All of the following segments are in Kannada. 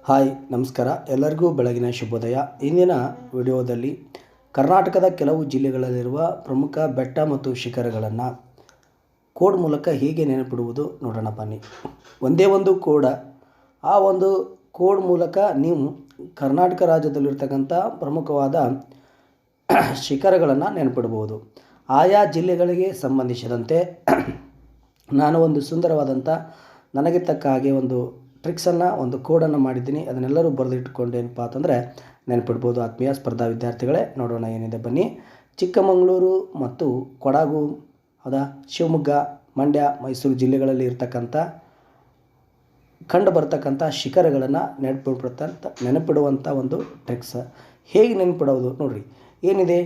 ಹಾಯ್ ನಮಸ್ಕಾರ, ಎಲ್ಲರಿಗೂ ಬೆಳಗಿನ ಶುಭೋದಯ. ಇಂದಿನ ವಿಡಿಯೋದಲ್ಲಿ ಕರ್ನಾಟಕದ ಕೆಲವು ಜಿಲ್ಲೆಗಳಲ್ಲಿರುವ ಪ್ರಮುಖ ಬೆಟ್ಟ ಮತ್ತು ಶಿಖರಗಳನ್ನು ಕೋಡ್ ಮೂಲಕ ಹೇಗೆ ನೆನಪಿಡುವುದು ನೋಡೋಣ ಬನ್ನಿ. ಒಂದೇ ಒಂದು ಕೋಡ, ಆ ಒಂದು ಕೋಡ್ ಮೂಲಕ ನೀವು ಕರ್ನಾಟಕ ರಾಜ್ಯದಲ್ಲಿರ್ತಕ್ಕಂಥ ಪ್ರಮುಖವಾದ ಶಿಖರಗಳನ್ನು ನೆನಪಿಡ್ಬೋದು. ಆಯಾ ಜಿಲ್ಲೆಗಳಿಗೆ ಸಂಬಂಧಿಸಿದಂತೆ ನಾನು ಒಂದು ಸುಂದರವಾದಂಥ ನನಗೆ ತಕ್ಕ ಹಾಗೆ ಒಂದು ಟ್ರಿಕ್ಸನ್ನು, ಒಂದು ಕೋಡನ್ನು ಮಾಡಿದ್ದೀನಿ. ಅದನ್ನೆಲ್ಲರೂ ಬರೆದಿಟ್ಕೊಂಡು ಏನಪ್ಪ ಅಂತಂದರೆ ನೆನಪಿಡ್ಬೋದು. ಆತ್ಮೀಯ ಸ್ಪರ್ಧಾ ವಿದ್ಯಾರ್ಥಿಗಳೇ, ನೋಡೋಣ ಏನಿದೆ ಬನ್ನಿ. ಚಿಕ್ಕಮಗಳೂರು ಮತ್ತು ಕೊಡಗು, ಹೌದಾ, ಶಿವಮೊಗ್ಗ, ಮಂಡ್ಯ, ಮೈಸೂರು ಜಿಲ್ಲೆಗಳಲ್ಲಿ ಇರ್ತಕ್ಕಂಥ ಕಂಡು ಬರ್ತಕ್ಕಂಥ ಶಿಖರಗಳನ್ನು ನೆನಪಿಡುವಂಥ ಒಂದು ಟ್ರಿಕ್ಸ್. ಹೇಗೆ ನೆನಪಿಡೋದು ನೋಡಿರಿ. ಏನಿದೆ,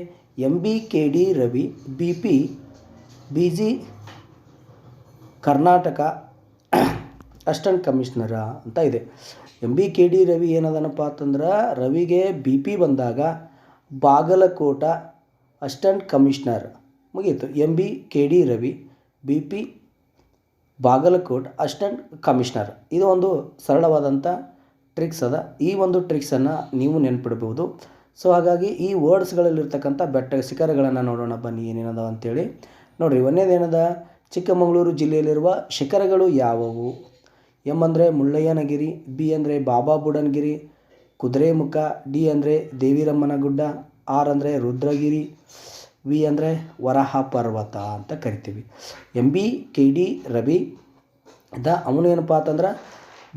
MBKD Ravi, BP BG Karnataka assistant ಕಮಿಷನರ ಅಂತ ಇದೆ. MBKD ರವಿ ಏನದನಪ್ಪ ಅಂತಂದ್ರೆ, ರವಿಗೆ BP ಬಂದಾಗ ಬಾಗಲಕೋಟ ಅಸಿಸ್ಟೆಂಟ್ ಕಮಿಷನರ್ ಮುಗೀತು. MBKD Ravi, BP Bagalkot assistant commissioner. ಇದು ಒಂದು ಸರಳವಾದಂಥ ಟ್ರಿಕ್ಸ್ ಅದ. ಈ ಒಂದು ಟ್ರಿಕ್ಸನ್ನು ನೀವು ನೆನಪಿಡ್ಬೋದು. ಸೊ ಹಾಗಾಗಿ ಈ ವರ್ಡ್ಸ್ಗಳಲ್ಲಿರ್ತಕ್ಕಂಥ ಬೆಟ್ಟ ಶಿಖರಗಳನ್ನು ನೋಡೋಣ ಬನ್ನಿ, ಏನೇನದ ಅಂತೇಳಿ ನೋಡಿರಿ. ಒಂದೇದೇನದ, ಚಿಕ್ಕಮಗಳೂರು ಜಿಲ್ಲೆಯಲ್ಲಿರುವ ಶಿಖರಗಳು ಯಾವುವು? M ಅಂದರೆ ಮುಳ್ಳಯ್ಯನಗಿರಿ, B ಅಂದರೆ ಬಾಬಾ ಬುಡನ್ಗಿರಿ, ಕುದುರೆಮುಖ, D ಅಂದರೆ ದೇವಿರಮ್ಮನ ಗುಡ್ಡ, R ಅಂದರೆ ರುದ್ರಗಿರಿ, V ಅಂದರೆ ವರಾಹ ಪರ್ವತ ಅಂತ ಕರಿತೀವಿ. MBKD ರವಿ ಅವನು ಏನಪ್ಪ ಅಂತಂದ್ರೆ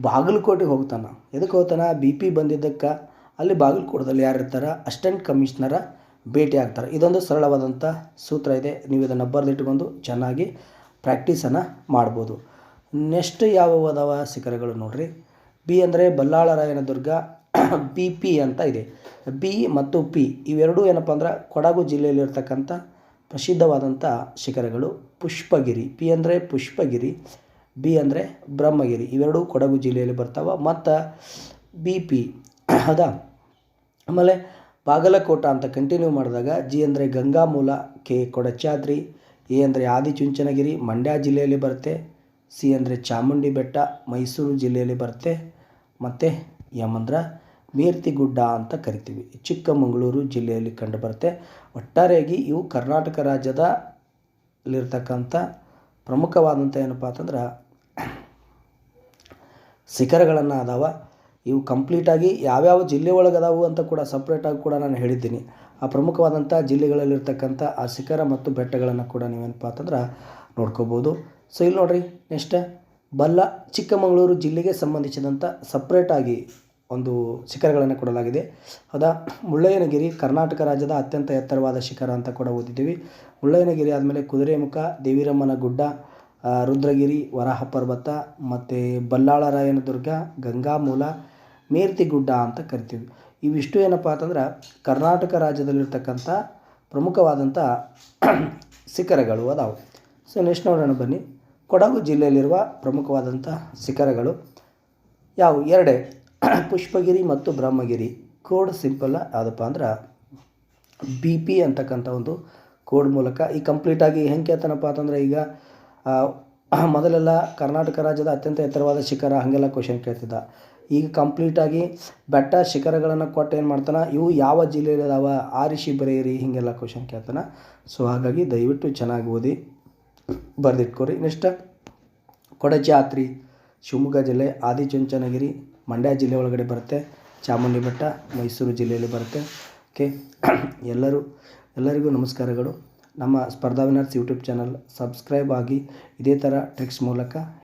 ಬಾಗಲಕೋಟೆಗೆ ಹೋಗ್ತಾನೆ. ಎದಕ್ಕೆ ಹೋಗ್ತಾನೆ? BP ಬಂದಿದ್ದಕ್ಕೆ ಅಲ್ಲಿ ಬಾಗಲಕೋಟದಲ್ಲಿ ಯಾರು ಇರ್ತಾರೆ, ಅಸಿಸ್ಟೆಂಟ್ ಕಮಿಷನರ ಭೇಟಿ ಆಗ್ತಾರೆ. ಇದೊಂದು ಸರಳವಾದಂಥ ಸೂತ್ರ ಇದೆ. ನೀವು ಇದನ್ನು ಬರೆದಿಟ್ಕೊಂಡು ಚೆನ್ನಾಗಿ ಪ್ರಾಕ್ಟೀಸನ್ನು ಮಾಡ್ಬೋದು. ನೆಕ್ಸ್ಟ್ ಯಾವ ಅದಾವ ಶಿಖರಗಳು ನೋಡ್ರಿ. B ಅಂದರೆ ಬಲ್ಲಾಳರಾಯನದುರ್ಗ, BP ಅಂತ ಇದೆ. B ಮತ್ತು P ಇವೆರಡೂ ಏನಪ್ಪ ಅಂದ್ರೆ ಕೊಡಗು ಜಿಲ್ಲೆಯಲ್ಲಿರ್ತಕ್ಕಂಥ ಪ್ರಸಿದ್ಧವಾದಂಥ ಶಿಖರಗಳು. ಪುಷ್ಪಗಿರಿ, P ಅಂದರೆ ಪುಷ್ಪಗಿರಿ, B ಅಂದರೆ ಬ್ರಹ್ಮಗಿರಿ, ಇವೆರಡೂ ಕೊಡಗು ಜಿಲ್ಲೆಯಲ್ಲಿ ಬರ್ತಾವೆ. ಮತ್ತು BP ಹೌದಾ. ಆಮೇಲೆ ಬಾಗಲಕೋಟ ಅಂತ ಕಂಟಿನ್ಯೂ ಮಾಡಿದಾಗ G ಅಂದರೆ ಗಂಗಾಮೂಲ, K ಕೊಡಚಾದ್ರಿ, A ಅಂದರೆ ಆದಿಚುಂಚನಗಿರಿ, ಮಂಡ್ಯ ಜಿಲ್ಲೆಯಲ್ಲಿ ಬರುತ್ತೆ. C ಅಂದರೆ ಚಾಮುಂಡಿ ಬೆಟ್ಟ, ಮೈಸೂರು ಜಿಲ್ಲೆಯಲ್ಲಿ ಬರುತ್ತೆ. ಮತ್ತು M ಅಂದ್ರೆ ಮೇರ್ತಿಗುಡ್ಡ ಅಂತ ಕರಿತೀವಿ, ಚಿಕ್ಕಮಗಳೂರು ಜಿಲ್ಲೆಯಲ್ಲಿ ಕಂಡುಬರುತ್ತೆ. ಒಟ್ಟಾರೆಯಾಗಿ ಇವು ಕರ್ನಾಟಕ ರಾಜ್ಯದಲ್ಲಿರ್ತಕ್ಕಂಥ ಪ್ರಮುಖವಾದಂಥ ಏನಪ್ಪ ಅಂತಂದ್ರೆ ಶಿಖರಗಳನ್ನು ಅದಾವ. ಇವು ಕಂಪ್ಲೀಟಾಗಿ ಯಾವ್ಯಾವ ಜಿಲ್ಲೆ ಒಳಗೆ ಅದಾವು ಅಂತ ಕೂಡ ಸಪ್ರೇಟಾಗಿ ಕೂಡ ನಾನು ಹೇಳಿದ್ದೀನಿ. ಆ ಪ್ರಮುಖವಾದಂಥ ಜಿಲ್ಲೆಗಳಲ್ಲಿರ್ತಕ್ಕಂಥ ಆ ಶಿಖರ ಮತ್ತು ಬೆಟ್ಟಗಳನ್ನು ಕೂಡ ನೀವೇನಪ್ಪ ಅಂತಂದ್ರೆ ನೋಡ್ಕೋಬೋದು. ಸೊ ಇಲ್ಲಿ ನೋಡಿರಿ, ನೆಕ್ಸ್ಟ್ ಚಿಕ್ಕಮಗಳೂರು ಜಿಲ್ಲೆಗೆ ಸಂಬಂಧಿಸಿದಂಥ ಸಪ್ರೇಟಾಗಿ ಒಂದು ಶಿಖರಗಳನ್ನು ಕೊಡಲಾಗಿದೆ. ಹೌದಾ. ಮುಳ್ಳಯ್ಯನಗಿರಿ ಕರ್ನಾಟಕ ರಾಜ್ಯದ ಅತ್ಯಂತ ಎತ್ತರವಾದ ಶಿಖರ ಅಂತ ಕೂಡ ಓದಿದ್ದೀವಿ. ಮುಳ್ಳಯ್ಯನಗಿರಿ ಆದಮೇಲೆ ಕುದುರೆಮುಖ, ದೇವಿರಮ್ಮನ ಗುಡ್ಡ, ರುದ್ರಗಿರಿ, ವರಾಹ ಪರ್ವತ, ಮತ್ತು ಬಲ್ಲಾಳರಾಯನದುರ್ಗ, ಗಂಗಾಮೂಲ, ಮೇರ್ತಿಗುಡ್ಡ ಅಂತ ಕರಿತೀವಿ. ಇವಿಷ್ಟು ಏನಪ್ಪ ಅಂತಂದ್ರೆ ಕರ್ನಾಟಕ ರಾಜ್ಯದಲ್ಲಿರ್ತಕ್ಕಂಥ ಪ್ರಮುಖವಾದಂಥ ಶಿಖರಗಳು ಅದಾವೆ. ಸೊ ನೆಕ್ಸ್ಟ್ ನೋಡೋಣ ಬನ್ನಿ. ಕೊಡಗು ಜಿಲ್ಲೆಯಲ್ಲಿರುವ ಪ್ರಮುಖವಾದಂಥ ಶಿಖರಗಳು ಯಾವುವು? ಎರಡೇ, ಪುಷ್ಪಗಿರಿ ಮತ್ತು ಬ್ರಹ್ಮಗಿರಿ. ಕೋಡ್ ಸಿಂಪಲ್ ಯಾವುದಪ್ಪ ಅಂದ್ರೆ BP ಅಂತಕ್ಕಂಥ ಒಂದು ಕೋಡ್ ಮೂಲಕ ಈ ಕಂಪ್ಲೀಟಾಗಿ ಹೆಂಗೆ ಕೇಳ್ತಾನಪ್ಪ ಅಂತಂದರೆ, ಈಗ ಮೊದಲೆಲ್ಲ ಕರ್ನಾಟಕ ರಾಜ್ಯದ ಅತ್ಯಂತ ಎತ್ತರವಾದ ಶಿಖರ ಹಾಗೆಲ್ಲ ಕ್ವಶನ್ ಕೇಳ್ತಿದ್ದ. ಈಗ ಕಂಪ್ಲೀಟಾಗಿ ಬೆಟ್ಟ ಶಿಖರಗಳನ್ನು ಕೊಟ್ಟು ಏನು ಮಾಡ್ತಾನೆ, ಇವು ಯಾವ ಜಿಲ್ಲೆಯಲ್ಲಿ ಅದಾವ ಆರಿಸಿ ಬರೆಯಿರಿ, ಹೀಗೆಲ್ಲ ಕ್ವಶನ್ ಕೇಳ್ತಾನೆ. ಸೊ ಹಾಗಾಗಿ ದಯವಿಟ್ಟು ಚೆನ್ನಾಗಿ ಓದಿ ಬರೆದಿಟ್ಕೊರಿ. ನೆಕ್ಸ್ಟ್ ಕೊಡಚಾದ್ರಿ, ಶಿವಮೊಗ್ಗ ಜಿಲ್ಲೆ, ಆದಿಚುಂಚನಗಿರಿ ಮಂಡ್ಯ ಜಿಲ್ಲೆ ಒಳಗಡೆ ಬರುತ್ತೆ. ಚಾಮುಂಡಿ ಬೆಟ್ಟ ಮೈಸೂರು ಜಿಲ್ಲೆಯಲ್ಲಿ ಬರುತ್ತೆ. ಓಕೆ, ಎಲ್ಲರಿಗೂ ನಮಸ್ಕಾರಗಳು. ನಮ್ಮ ಸ್ಪರ್ಧಾ ವಿನರ್ಸ್ ಯೂಟ್ಯೂಬ್ ಚಾನಲ್ ಸಬ್ಸ್ಕ್ರೈಬ್ ಆಗಿ ಇದೇ ಥರ ಟ್ರಿಕ್ಸ್ ಮೂಲಕ